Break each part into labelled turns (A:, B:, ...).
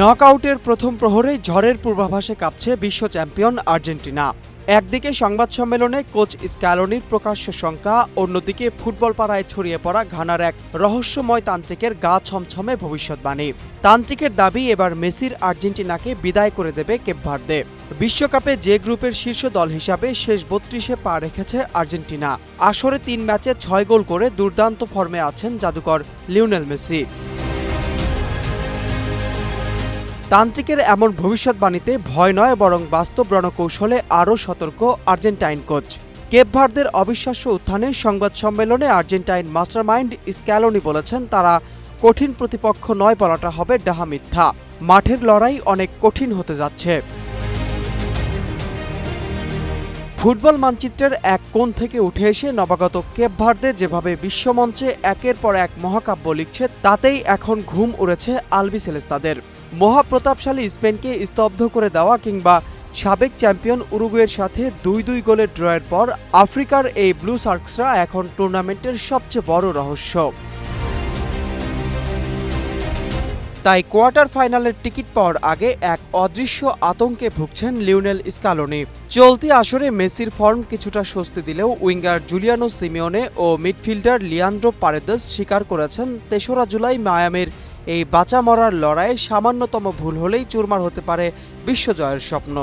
A: নকআউটের প্রথম প্রহরেই ঝড়ের পূর্বাভাসে কাঁপছে বিশ্ব চ্যাম্পিয়ন আর্জেন্টিনা। একদিকে সংবাদ সম্মেলনে কোচ স্ক্যালোনির প্রকাশ্য শঙ্কা, অন্যদিকে ফুটবল পাড়ায় ছড়িয়ে পড়া ঘানার এক রহস্যময় তান্ত্রিকের গা ছমছমে ভবিষ্যৎবাণী। তান্ত্রিকের দাবি, এবার মেসির আর্জেন্টিনাকে বিদায় করে দেবে কেপ ভার্দে। বিশ্বকাপে যে গ্রুপের শীর্ষ দল হিসাবে শেষ ৩২-এ পা রেখেছে আর্জেন্টিনা। আসরে ৩ ম্যাচে ৬ গোল করে দুর্দান্ত ফর্মে আছেন জাদুকর লিওনেল মেসি। তান্ত্রিকের এমন ভবিষ্যৎবাণীতে ভয় নয়, বরং বাস্তব রণকৌশলে আরও সতর্ক আর্জেন্টাইন কোচ। কেপ ভার্দের অবিশ্বাস্য উত্থানে সংবাদ সম্মেলনে আর্জেন্টাইন মাস্টারমাইন্ড স্ক্যালোনি বলেছেন, তারা কঠিন প্রতিপক্ষ নয় বলাটা হবে ডাহা মিথ্যা। মাঠের লড়াই অনেক কঠিন হতে যাচ্ছে। ফুটবল মানচিত্রের এক কোণ থেকে উঠে এসে নবাগত কেপ ভার্দে যেভাবে বিশ্বমঞ্চে একের পর এক মহাকাব্য লিখছে, তাতেই এখন ঘুম উড়েছে আলবিসেলেস্তাদের। মহাপ্রতাপশালী স্পেনকে স্তব্ধ করে দেওয়া কিংবা সাবেক চ্যাম্পিয়ন উরুগুয়ের সাথে ২-২ গোলের ড্রয়ের পর আফ্রিকার এই ব্লু শার্কসরা এখন টুর্নামেন্টের সবচেয়ে বড় রহস্য। তাই কোয়ার্টার ফাইনালের টিকিট পাওয়ার আগে এক অদৃশ্য আতঙ্কে ভুগছেন লিওনেল স্ক্যালোনি। চলতি আসরে মেসির ফর্ম কিছুটা স্বস্তি দিলেও উইঙ্গার জুলিয়ানো সিমিওনে ও মিডফিল্ডার লিয়ান্দ্রো পারেদেস স্বীকার করেছেন, ৩রা জুলাই মায়ামির এই বাঁচা মরার লড়াইয়ে সামান্যতম ভুল হলেই চুরমার হতে পারে বিশ্বজয়ের স্বপ্ন।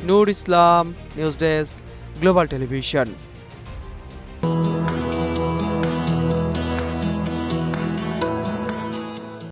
A: নূর ইসলাম, নিউজ ডেস্ক, গ্লোবাল টেলিভিশন।